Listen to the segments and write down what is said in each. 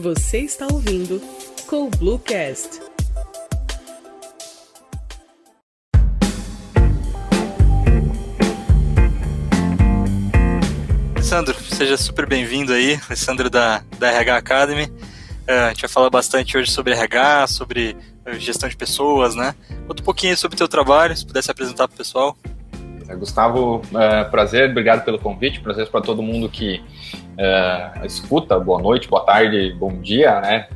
Você está ouvindo CoBlueCast. Alessandro, seja super bem-vindo aí, Alessandro da RH Academy. A gente vai falar bastante hoje sobre RH, sobre gestão de pessoas, né? Conta um pouquinho sobre o teu trabalho, se pudesse apresentar para o pessoal. Gustavo, prazer, obrigado pelo convite, prazer para todo mundo que escuta, boa noite, boa tarde, bom dia, né?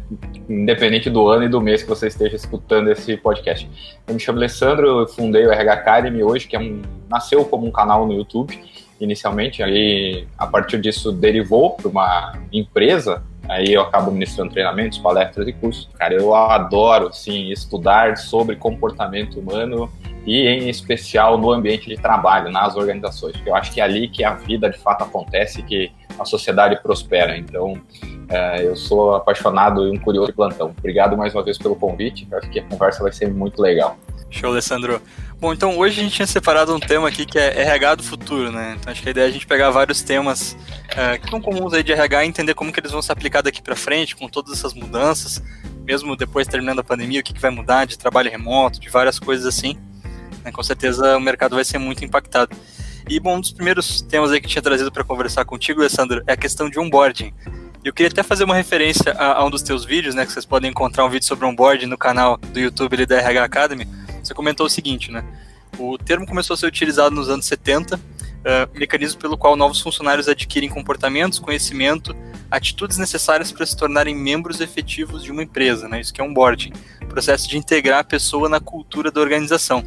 Independente do ano e do mês que você esteja escutando esse podcast. Eu me chamo Alessandro, eu fundei o RH Academy hoje, que nasceu como um canal no YouTube, inicialmente, ali a partir disso derivou para uma empresa. Aí eu acabo ministrando treinamentos, palestras e cursos. Cara, eu adoro, assim, estudar sobre comportamento humano e, em especial, no ambiente de trabalho, nas organizações. Porque eu acho que é ali que a vida, de fato, acontece, que a sociedade prospera. Então, eu sou apaixonado e um curioso de plantão. Obrigado mais uma vez pelo convite. Eu acho que a conversa vai ser muito legal. Show, Alessandro. Bom, então hoje a gente tinha separado um tema aqui que é RH do futuro, né? Então acho que a ideia é a gente pegar vários temas que são comuns aí de RH e entender como que eles vão se aplicar daqui para frente, com todas essas mudanças, mesmo depois terminando a pandemia, o que vai mudar de trabalho remoto, de várias coisas assim, né? Com certeza o mercado vai ser muito impactado. E bom, um dos primeiros temas aí que eu tinha trazido para conversar contigo, Alessandro, é a questão de onboarding. Eu queria até fazer uma referência a um dos teus vídeos, né? Que vocês podem encontrar um vídeo sobre onboarding no canal do YouTube ali da RH Academy. Você comentou o seguinte, né? O termo começou a ser utilizado nos anos 70, mecanismo pelo qual novos funcionários adquirem comportamentos, conhecimento, atitudes necessárias para se tornarem membros efetivos de uma empresa, né? Isso que é onboarding, processo de integrar a pessoa na cultura da organização.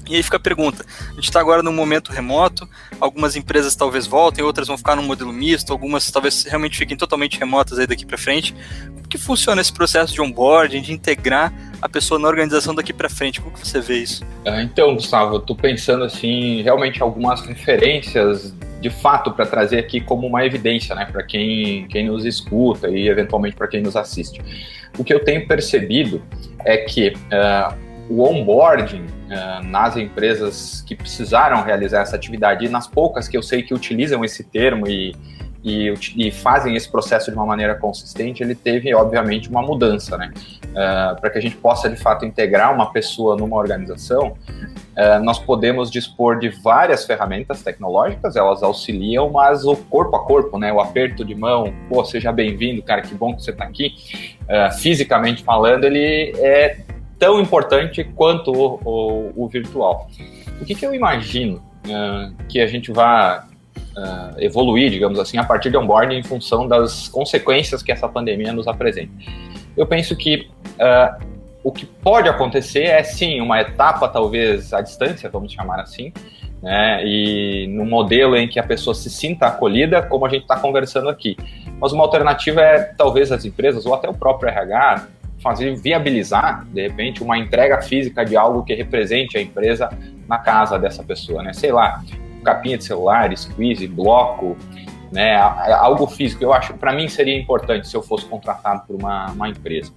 E aí fica a pergunta, a gente está agora num momento remoto, algumas empresas talvez voltem, outras vão ficar num modelo misto, algumas talvez realmente fiquem totalmente remotas aí daqui para frente. Como que funciona esse processo de onboarding, de integrar a pessoa na organização daqui para frente? Como que você vê isso? Então, Gustavo, eu estou pensando assim, realmente algumas referências de fato para trazer aqui como uma evidência, né, para quem nos escuta e eventualmente para quem nos assiste. O que eu tenho percebido é que o onboarding nas empresas que precisaram realizar essa atividade, e nas poucas que eu sei que utilizam esse termo e fazem esse processo de uma maneira consistente, ele teve, obviamente, uma mudança, né? Para que a gente possa, de fato, integrar uma pessoa numa organização, nós podemos dispor de várias ferramentas tecnológicas, elas auxiliam, mas o corpo a corpo, né? O aperto de mão, pô, seja bem-vindo, cara, que bom que você está aqui, fisicamente falando, ele é tão importante quanto o virtual. O que eu imagino que a gente vai evoluir, digamos assim, a partir de onboarding em função das consequências que essa pandemia nos apresenta? Eu penso que o que pode acontecer é, sim, uma etapa, talvez, à distância, vamos chamar assim, né, e num modelo em que a pessoa se sinta acolhida, como a gente está conversando aqui. Mas uma alternativa é, talvez, as empresas, ou até o próprio RH, viabilizar, de repente, uma entrega física de algo que represente a empresa na casa dessa pessoa, né? Sei lá, capinha de celular, squeeze, bloco, né? Algo físico. Eu acho que para mim seria importante se eu fosse contratado por uma empresa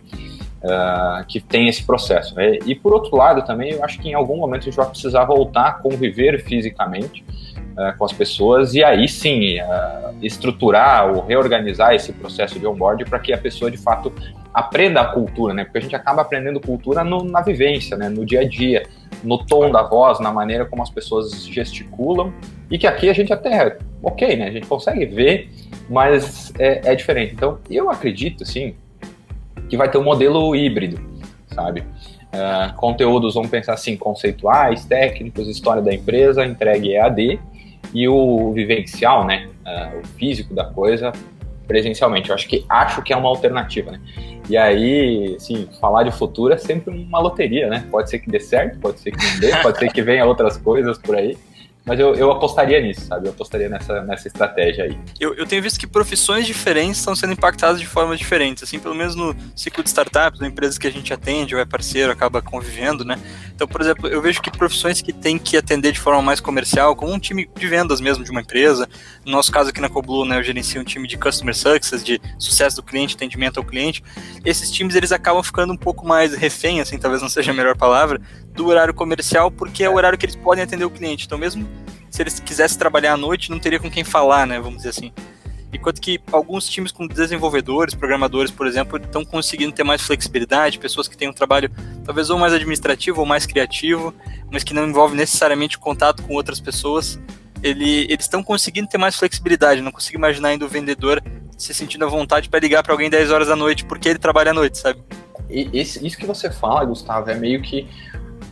que tem esse processo, né? E por outro lado também, eu acho que em algum momento a gente vai precisar voltar a conviver fisicamente com as pessoas e aí sim estruturar ou reorganizar esse processo de onboarding para que a pessoa de fato aprenda a cultura, né? Porque a gente acaba aprendendo cultura na vivência, né? No dia a dia, no tom da voz, na maneira como as pessoas gesticulam, e que aqui a gente até, ok, né? A gente consegue ver, mas é diferente. Então, eu acredito, assim, que vai ter um modelo híbrido, sabe? Conteúdos, vamos pensar assim, conceituais, técnicos, história da empresa, entregue EAD, e o vivencial, né? O físico da coisa, presencialmente. Eu acho que é uma alternativa, né? E aí, assim, falar de futuro é sempre uma loteria, né? Pode ser que dê certo, pode ser que não dê, pode ser que venha outras coisas por aí. Mas eu apostaria nisso, sabe? Eu apostaria nessa estratégia aí. Eu tenho visto que profissões diferentes estão sendo impactadas de formas diferentes, assim, pelo menos no ciclo de startups, ou empresas que a gente atende, ou é parceiro, acaba convivendo, né? Então, por exemplo, eu vejo que profissões que têm que atender de forma mais comercial, como um time de vendas mesmo de uma empresa, no nosso caso aqui na CoBlue, né, eu gerencio um time de Customer Success, de sucesso do cliente, atendimento ao cliente, esses times, eles acabam ficando um pouco mais refém, assim, talvez não seja a melhor palavra, do horário comercial, porque é o horário que eles podem atender o cliente. Então, mesmo se eles quisessem trabalhar à noite, não teria com quem falar, né, vamos dizer assim. enquanto que alguns times com desenvolvedores, programadores, por exemplo, estão conseguindo ter mais flexibilidade, pessoas que têm um trabalho talvez ou mais administrativo ou mais criativo, mas que não envolve necessariamente contato com outras pessoas, eles estão conseguindo ter mais flexibilidade. Não consigo imaginar ainda o vendedor se sentindo à vontade para ligar para alguém 10 horas da noite porque ele trabalha à noite, sabe? Isso que você fala, Gustavo, é meio que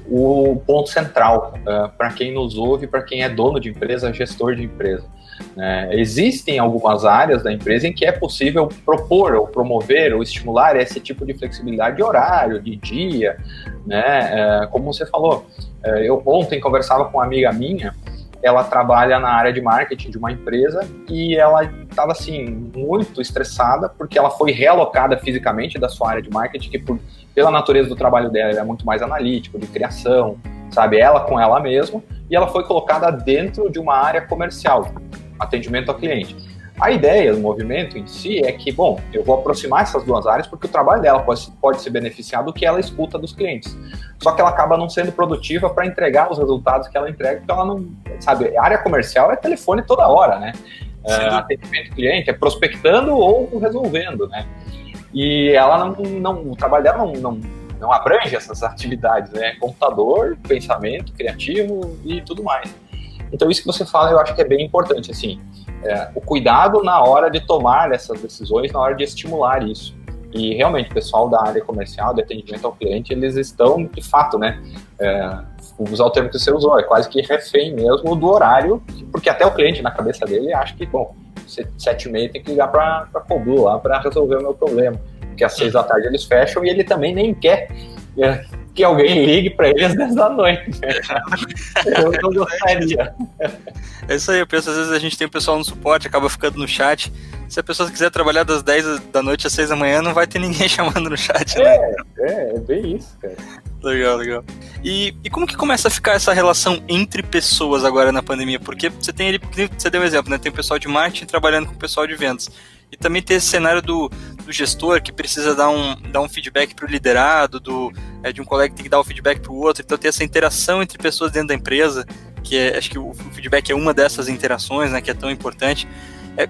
o ponto central para quem nos ouve, para quem é dono de empresa, gestor de empresa. Existem algumas áreas da empresa em que é possível propor ou promover ou estimular esse tipo de flexibilidade de horário, de dia, né? Como você falou, eu ontem conversava com uma amiga minha. Ela trabalha na área de marketing de uma empresa e ela estava, assim, muito estressada porque ela foi realocada fisicamente da sua área de marketing, que pela natureza do trabalho dela, ele é muito mais analítico, de criação, sabe? Ela com ela mesma, e ela foi colocada dentro de uma área comercial, atendimento ao cliente. A ideia do movimento em si é que, bom, eu vou aproximar essas duas áreas porque o trabalho dela pode se beneficiar do que ela escuta dos clientes. Só que ela acaba não sendo produtiva para entregar os resultados que ela entrega, porque ela não, sabe, a área comercial é telefone toda hora, né? Atendimento ao cliente é prospectando ou resolvendo, né? E ela o trabalho dela não abrange essas atividades, né? Computador, pensamento, criativo e tudo mais. Então isso que você fala eu acho que é bem importante, assim, o cuidado na hora de tomar essas decisões, na hora de estimular isso. E realmente o pessoal da área comercial, de atendimento ao cliente, eles estão, de fato, né, vou usar o termo que você usou, é quase que refém mesmo do horário, porque até o cliente na cabeça dele acha que, bom, 7h30 tem que ligar para a Coblu lá para resolver o meu problema, porque às 6 da tarde eles fecham e ele também nem quer que alguém ligue para ele às 10 da noite. Eu não gostaria. É isso aí, eu penso, às vezes a gente tem o pessoal no suporte, acaba ficando no chat. Se a pessoa quiser trabalhar das 10 da noite às 6 da manhã, não vai ter ninguém chamando no chat, né? É bem isso, cara. Legal. E como que começa a ficar essa relação entre pessoas agora na pandemia? Porque você tem ele, você deu um exemplo, né? Tem o pessoal de marketing trabalhando com o pessoal de vendas. E também tem esse cenário do gestor que precisa dar um feedback para o liderado, de um colega que tem que dar o feedback para o outro. Então tem essa interação entre pessoas dentro da empresa, acho que o feedback é uma dessas interações, né, que é tão importante.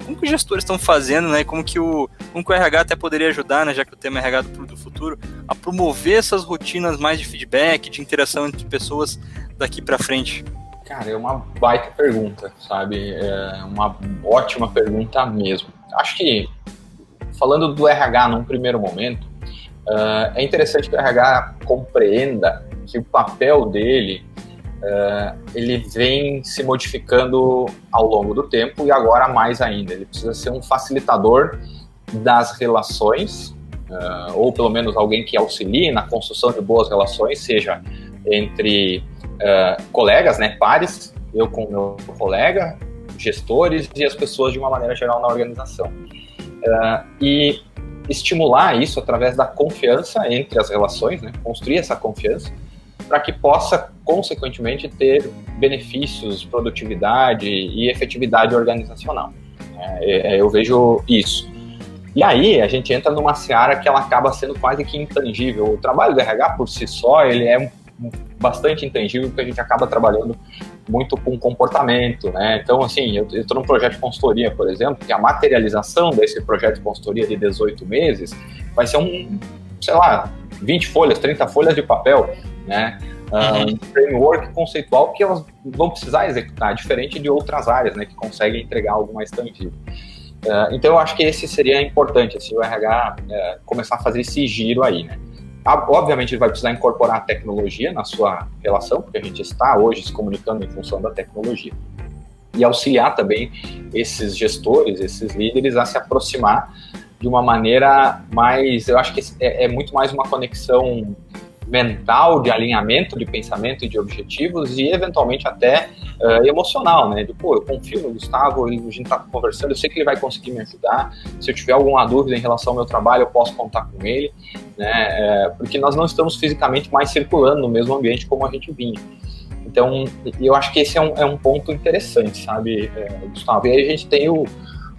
Como que os gestores estão fazendo, né, como que o RH até poderia ajudar, né, já que o tema é RH do futuro, a promover essas rotinas mais de feedback, de interação entre pessoas daqui para frente? Cara, é uma baita pergunta, sabe? É uma ótima pergunta mesmo. Acho que, falando do RH num primeiro momento, é interessante que o RH compreenda que o papel dele, ele vem se modificando ao longo do tempo e agora mais ainda. Ele precisa ser um facilitador das relações, ou pelo menos alguém que auxilie na construção de boas relações, seja entre colegas, né, pares, eu com o meu colega, gestores e as pessoas de uma maneira geral na organização. E estimular isso através da confiança entre as relações, né, construir essa confiança, para que possa, consequentemente, ter benefícios, produtividade e efetividade organizacional. Eu vejo isso. E aí a gente entra numa seara que ela acaba sendo quase que intangível. O trabalho do RH por si só, ele é bastante intangível, porque a gente acaba trabalhando muito com comportamento, né? Então, assim, eu estou num projeto de consultoria, por exemplo, que a materialização desse projeto de consultoria de 18 meses vai ser 20 folhas, 30 folhas de papel, né? Um framework conceitual que elas vão precisar executar, diferente de outras áreas, né, que conseguem entregar algo mais tangível. Então, eu acho que esse seria importante, assim, o RH começar a fazer esse giro aí, né? Obviamente, ele vai precisar incorporar a tecnologia na sua relação, porque a gente está hoje se comunicando em função da tecnologia. E auxiliar também esses gestores, esses líderes a se aproximar de uma maneira mais... Eu acho que é muito mais uma conexão mental, de alinhamento de pensamento e de objetivos e eventualmente até emocional, né? Eu confio no Gustavo, a gente está conversando, eu sei que ele vai conseguir me ajudar, se eu tiver alguma dúvida em relação ao meu trabalho, eu posso contar com ele, né? Porque nós não estamos fisicamente mais circulando no mesmo ambiente como a gente vinha. Então, eu acho que esse é um ponto interessante, sabe, Gustavo? E aí a gente tem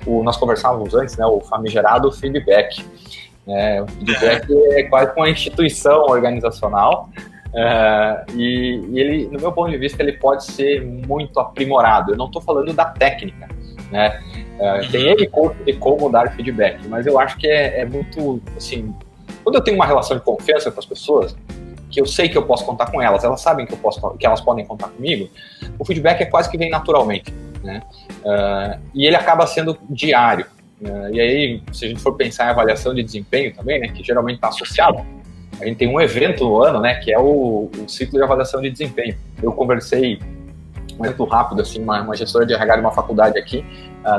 nós conversávamos antes, né, o famigerado feedback. O feedback é quase uma instituição organizacional E ele, no meu ponto de vista, ele pode ser muito aprimorado. Eu não estou falando da técnica, né? Tem ele de como dar feedback, mas eu acho que é muito, assim, quando eu tenho uma relação de confiança com as pessoas, que eu sei que eu posso contar com elas, elas sabem que elas podem contar comigo, o feedback é quase que vem naturalmente, né? E ele acaba sendo diário. E aí, se a gente for pensar em avaliação de desempenho também, né, que geralmente está associado, a gente tem um evento no ano, né, que é o ciclo de avaliação de desempenho. Eu conversei muito rápido, assim, uma gestora de RH de uma faculdade aqui,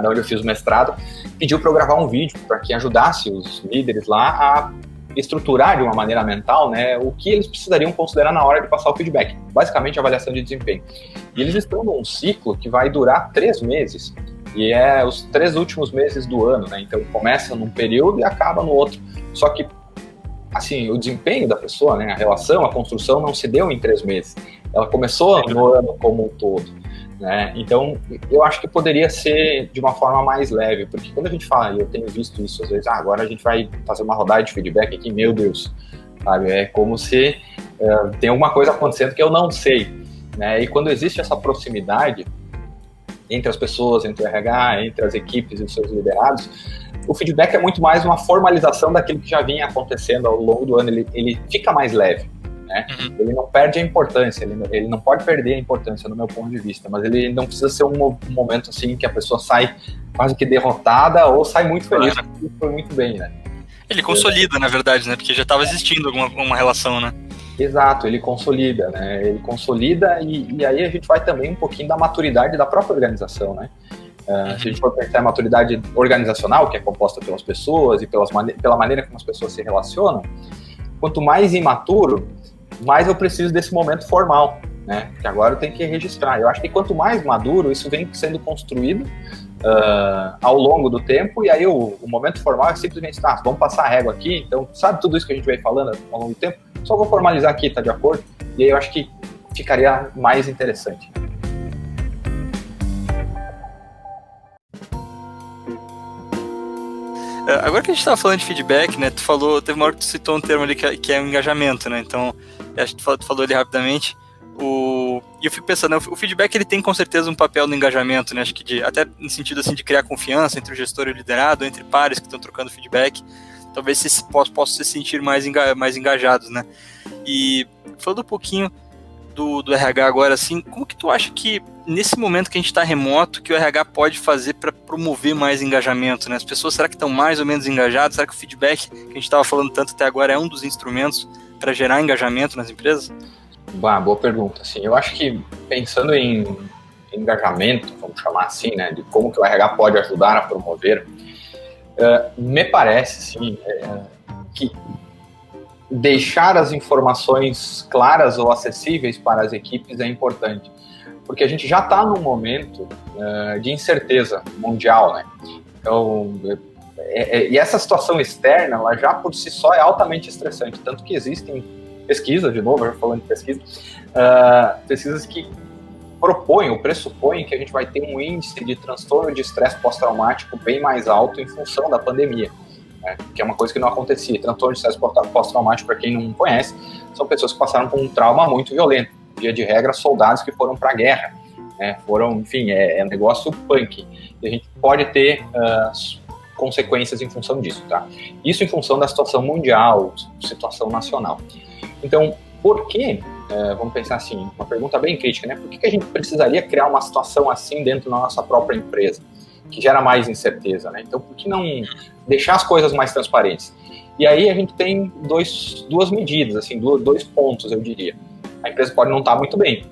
onde eu fiz o mestrado, pediu para eu gravar um vídeo para que ajudasse os líderes lá a estruturar de uma maneira mental, né, o que eles precisariam considerar na hora de passar o feedback, basicamente a avaliação de desempenho. E eles estão num ciclo que vai durar 3 meses, e é os 3 últimos meses do ano, né, então começa num período e acaba no outro, só que assim, o desempenho da pessoa, né, a relação, a construção não se deu em 3 meses, ela começou no ano como um todo, né, então eu acho que poderia ser de uma forma mais leve, porque quando a gente fala, e eu tenho visto isso às vezes, agora a gente vai fazer uma rodada de feedback aqui, meu Deus, sabe, é como se tem alguma coisa acontecendo que eu não sei, né, e quando existe essa proximidade entre as pessoas, entre o RH, entre as equipes e os seus liderados, o feedback é muito mais uma formalização daquilo que já vinha acontecendo ao longo do ano, ele fica mais leve, né? Ele não perde a importância, ele não pode perder a importância no meu ponto de vista, mas ele não precisa ser um momento assim que a pessoa sai quase que derrotada ou sai muito feliz, porque foi muito bem, né? Ele consolida, na verdade, né? Porque já estava existindo uma relação, né? Exato, ele consolida, né? Ele consolida e aí a gente vai também um pouquinho da maturidade da própria organização, né? Se a gente for pensar em maturidade organizacional, que é composta pelas pessoas e pela maneira como as pessoas se relacionam, quanto mais imaturo, mais eu preciso desse momento formal, né? Que agora eu tenho que registrar. Eu acho que quanto mais maduro, isso vem sendo construído ao longo do tempo, e aí o momento formal é simplesmente, vamos passar a régua aqui, então sabe tudo isso que a gente vem falando ao longo do tempo? Só vou formalizar aqui, tá de acordo? E aí eu acho que ficaria mais interessante. Agora que a gente estava falando de feedback, né, teve uma hora que tu citou um termo ali que é o engajamento, né, então, acho que tu falou ali rapidamente, e eu fico pensando, né, o feedback ele tem com certeza um papel no engajamento, né, acho que até no sentido assim de criar confiança entre o gestor e o liderado, entre pares que estão trocando feedback, talvez se possam se sentir mais engajados, né, e falando um pouquinho do RH agora, assim, como que tu acha que nesse momento que a gente está remoto, que o RH pode fazer para promover mais engajamento, né? As pessoas, será que estão mais ou menos engajadas? Será que o feedback que a gente estava falando tanto até agora é um dos instrumentos para gerar engajamento nas empresas? Boa pergunta. Assim, eu acho que pensando em engajamento, vamos chamar assim, né, de como que o RH pode ajudar a promover, me parece, sim, que deixar as informações claras ou acessíveis para as equipes é importante, porque a gente já está num momento de incerteza mundial, né? Então, e essa situação externa, ela já por si só é altamente estressante, tanto que existem pesquisas, de novo, já falando de pesquisa, pesquisas que propõem ou pressupõem que a gente vai ter um índice de transtorno de estresse pós-traumático bem mais alto em função da pandemia, né? Que é uma coisa que não acontecia. Transtorno de estresse pós-traumático, para quem não conhece, são pessoas que passaram por um trauma muito violento. Via de regra, soldados que foram para a guerra, né? Enfim, é um negócio punk. E a gente pode ter consequências em função disso, tá? Isso em função da situação mundial, situação nacional. Então, por que, vamos pensar assim, uma pergunta bem crítica, né? Por que a gente precisaria criar uma situação assim dentro da nossa própria empresa, que gera mais incerteza, né? Então, por que não deixar as coisas mais transparentes? E aí a gente tem duas medidas, assim, dois pontos, eu diria. A empresa pode não estar muito bem.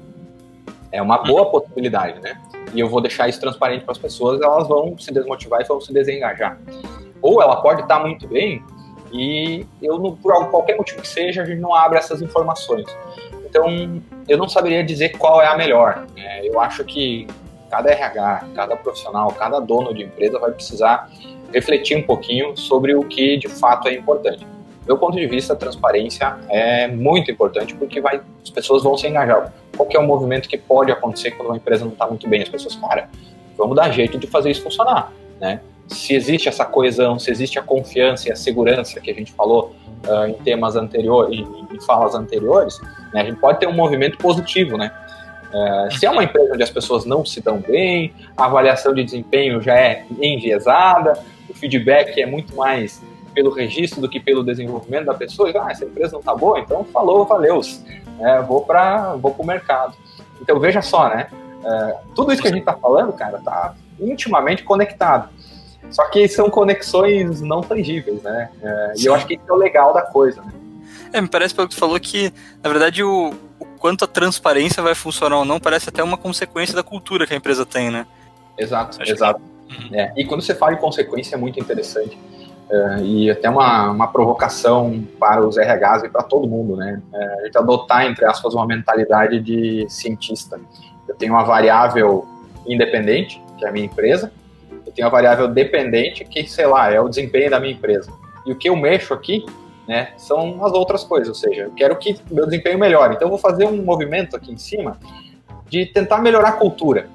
É uma boa possibilidade, né? E eu vou deixar isso transparente para as pessoas, elas vão se desmotivar e vão se desengajar. Ou ela pode estar muito bem e por qualquer motivo que seja, a gente não abre essas informações. Então, eu não saberia dizer qual é a melhor, né? Eu acho que cada RH, cada profissional, cada dono de empresa vai precisar refletir um pouquinho sobre o que de fato é importante. Do meu ponto de vista, a transparência é muito importante porque as pessoas vão se engajar. Qual que é o movimento que pode acontecer quando uma empresa não está muito bem? As pessoas, vamos dar jeito de fazer isso funcionar, né? se existe essa coesão, se existe a confiança e a segurança que a gente falou em temas anteriores, em falas anteriores, né, a gente pode ter um movimento positivo, né? Se é uma empresa onde as pessoas não se dão bem, a avaliação de desempenho já é enviesada, o feedback é muito mais pelo registro do que pelo desenvolvimento da pessoa, essa empresa não tá boa, então falou, valeu, vou pro mercado. Então veja só, né? Tudo isso que a gente tá falando, cara, tá intimamente conectado. Só que são conexões não tangíveis, né? E eu acho que isso é o legal da coisa, né? Me parece pelo que tu falou que, na verdade, o quanto a transparência vai funcionar ou não parece até uma consequência da cultura que a empresa tem, né? Exato. E quando você fala em consequência é muito interessante. E até uma provocação para os RHs e para todo mundo, né? A gente adotar, entre aspas, uma mentalidade de cientista. Eu tenho uma variável independente, que é a minha empresa, eu tenho uma variável dependente, que, sei lá, é o desempenho da minha empresa. E o que eu mexo aqui, né, são as outras coisas, ou seja, eu quero que o meu desempenho melhore, então eu vou fazer um movimento aqui em cima de tentar melhorar a cultura.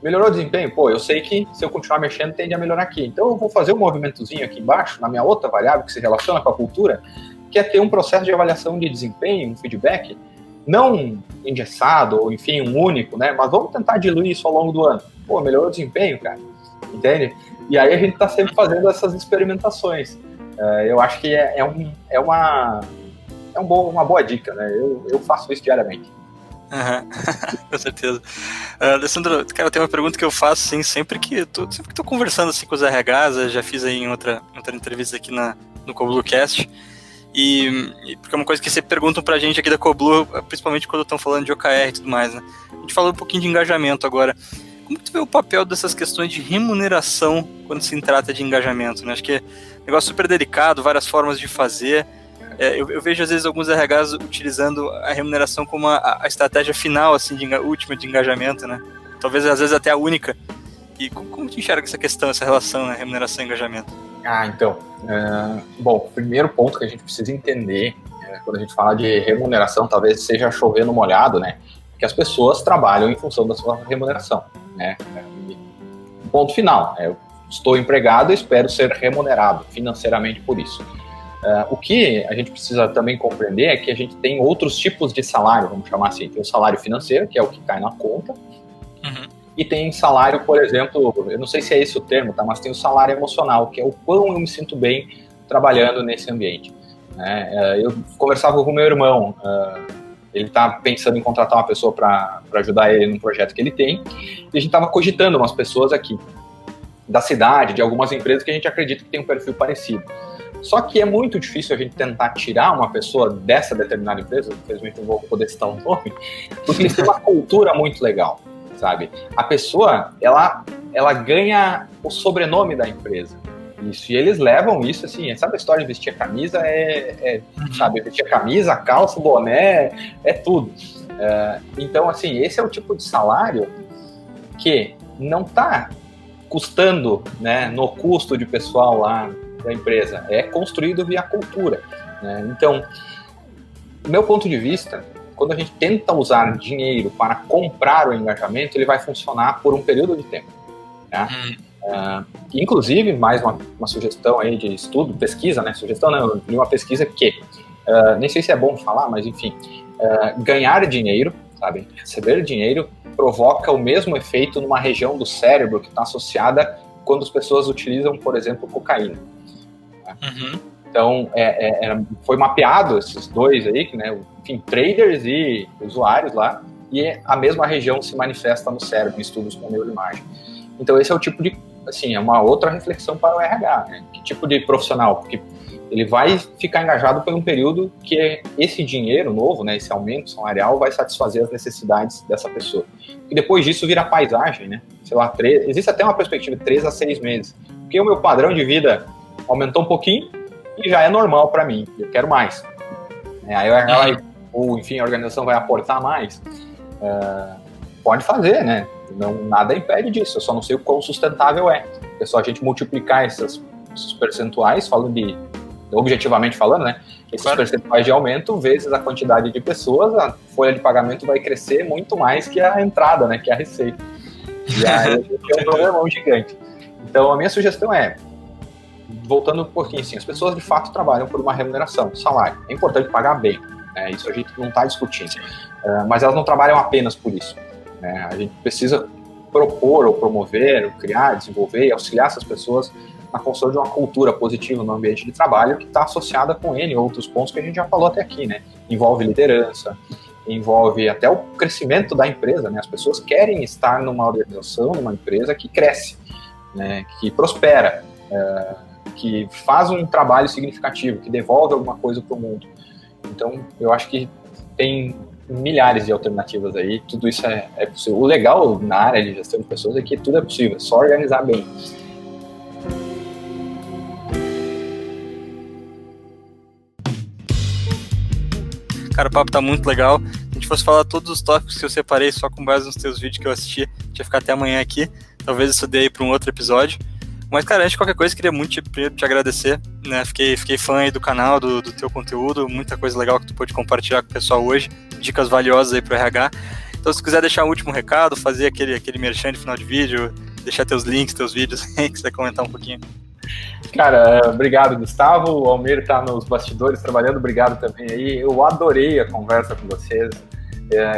Melhorou o desempenho? Pô, eu sei que se eu continuar mexendo tende a melhorar aqui, então eu vou fazer um movimentozinho aqui embaixo, na minha outra variável que se relaciona com a cultura, que é ter um processo de avaliação de desempenho, um feedback, não engessado, ou enfim, um único, né, mas vamos tentar diluir isso ao longo do ano. Pô, melhorou o desempenho, cara, entende? E aí a gente tá sempre fazendo essas experimentações. Eu acho que uma boa dica, né? Eu faço isso diariamente. Com certeza. Alessandro, cara, tem uma pergunta que eu faço assim, sempre que tô conversando assim, com os RHs, eu já fiz aí em outra entrevista aqui no CoBluCast, e porque é uma coisa que sempre perguntam pra gente aqui da CoBlu, principalmente quando estão falando de OKR e tudo mais, né? A gente falou um pouquinho de engajamento agora. Como que tu vê o papel dessas questões de remuneração quando se trata de engajamento, né? Acho que é um negócio super delicado, várias formas de fazer. Eu vejo, às vezes, alguns RHs utilizando a remuneração como a estratégia final, assim, última de engajamento, né? Talvez, às vezes, até a única. E como tu enxerga essa questão, essa relação, né? Remuneração e engajamento? Então, bom, o primeiro ponto que a gente precisa entender, quando a gente fala de remuneração, talvez seja chover no molhado, né? Que as pessoas trabalham em função da sua remuneração, né? Ponto final, eu estou empregado e espero ser remunerado financeiramente por isso. O que a gente precisa também compreender é que a gente tem outros tipos de salário, vamos chamar assim. Tem o salário financeiro, que é o que cai na conta, e tem salário, por exemplo, eu não sei se é esse o termo, tá? Mas tem o salário emocional, que é o quão eu me sinto bem trabalhando nesse ambiente. Eu conversava com o meu irmão, ele está pensando em contratar uma pessoa para ajudar ele num projeto que ele tem, e a gente estava cogitando umas pessoas aqui da cidade, de algumas empresas que a gente acredita que tem um perfil parecido. Só que é muito difícil a gente tentar tirar uma pessoa dessa determinada empresa, infelizmente não vou poder citar um nome, porque eles têm uma cultura muito legal, sabe? A pessoa, ela ganha o sobrenome da empresa. Isso, e eles levam isso, assim, sabe a história de vestir a camisa? Sabe, vestir a camisa, a calça, o boné, é tudo. Então, assim, esse é o tipo de salário que não está custando, né, no custo de pessoal lá da empresa, é construído via cultura, né? Então, do meu ponto de vista, quando a gente tenta usar dinheiro para comprar o engajamento, ele vai funcionar por um período de tempo, tá? Inclusive, mais uma sugestão aí de estudo, pesquisa, né? Sugestão não, eu li uma pesquisa que, nem sei se é bom falar, mas enfim, ganhar dinheiro, sabe? Receber dinheiro provoca o mesmo efeito numa região do cérebro que está associada quando as pessoas utilizam, por exemplo, cocaína. Então, foi mapeado esses dois aí, né? Enfim, traders e usuários lá, e a mesma região se manifesta no cérebro, em estudos com neuroimagem. Então, esse é o tipo de, assim, é uma outra reflexão para o RH, né? Que tipo de profissional? Porque ele vai ficar engajado por um período que esse dinheiro novo, né, esse aumento salarial vai satisfazer as necessidades dessa pessoa. E depois disso vira paisagem, né? Sei lá, existe até uma perspectiva de 3 a 6 meses. Porque o meu padrão de vida aumentou um pouquinho e já é normal para mim. Eu quero mais. Aí o RH, ou enfim, a organização vai aportar mais. Pode fazer, né? Nada impede disso. Eu só não sei o quão sustentável é. É só a gente multiplicar esses percentuais, objetivamente falando, né? Esses percentuais de aumento vezes a quantidade de pessoas, a folha de pagamento vai crescer muito mais que a entrada, né? Que é a receita. E aí a gente tem um problemão gigante. Então, a minha sugestão é, voltando um pouquinho assim, as pessoas de fato trabalham por uma remuneração, salário. É importante pagar bem, né? Isso a gente não está discutindo. Mas elas não trabalham apenas por isso, né? A gente precisa propor ou promover, ou criar, desenvolver e auxiliar essas pessoas na construção de uma cultura positiva no ambiente de trabalho que está associada com N outros pontos que a gente já falou até aqui, né? Envolve liderança, envolve até o crescimento da empresa, né? As pessoas querem estar numa organização, numa empresa que cresce, né? Que prospera, que faz um trabalho significativo, que devolve alguma coisa para o mundo. Então, eu acho que tem milhares de alternativas aí, tudo isso é possível. O legal na área de gestão de pessoas é que tudo é possível, é só organizar bem. Cara, o papo tá muito legal. Se a gente fosse falar todos os tópicos que eu separei só com base nos teus vídeos que eu assisti, a gente ia ficar até amanhã aqui. Talvez isso dê aí pra um outro episódio. Mas, cara, antes de qualquer coisa, queria muito te agradecer, né? Fiquei fã aí do canal, do teu conteúdo, muita coisa legal que tu pôde compartilhar com o pessoal hoje, dicas valiosas aí pro RH. Então, se tu quiser deixar um último recado, fazer aquele merchan de final de vídeo, deixar teus links, teus vídeos, aí, quiser comentar um pouquinho. Cara, obrigado, Gustavo. O Almir tá nos bastidores trabalhando, obrigado também aí. Eu adorei a conversa com vocês,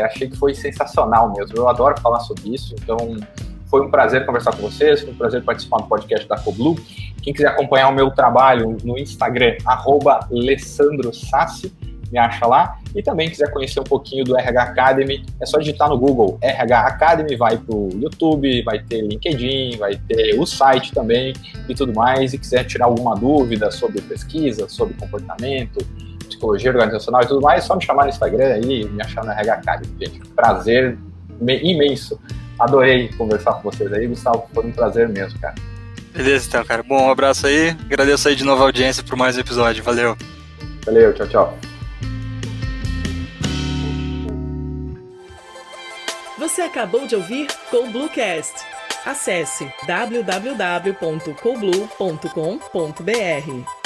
achei que foi sensacional mesmo. Eu adoro falar sobre isso, então foi um prazer conversar com vocês, foi um prazer participar do podcast da CoBlue. Quem quiser acompanhar o meu trabalho no Instagram, @LessandroSassi, me acha lá. E também quiser conhecer um pouquinho do RH Academy, é só digitar no Google RH Academy, vai pro YouTube, vai ter LinkedIn, vai ter o site também e tudo mais. E quiser tirar alguma dúvida sobre pesquisa, sobre comportamento, psicologia organizacional e tudo mais, é só me chamar no Instagram aí, me achar no RH Academy, gente. Prazer imenso. Adorei conversar com vocês aí, Gustavo, foi um prazer mesmo, cara. Beleza, então, cara. Bom, um abraço aí. Agradeço aí de novo a audiência por mais um episódio. Valeu. Valeu, tchau, tchau. Você acabou de ouvir CoBlueCast. Acesse www.coblue.com.br.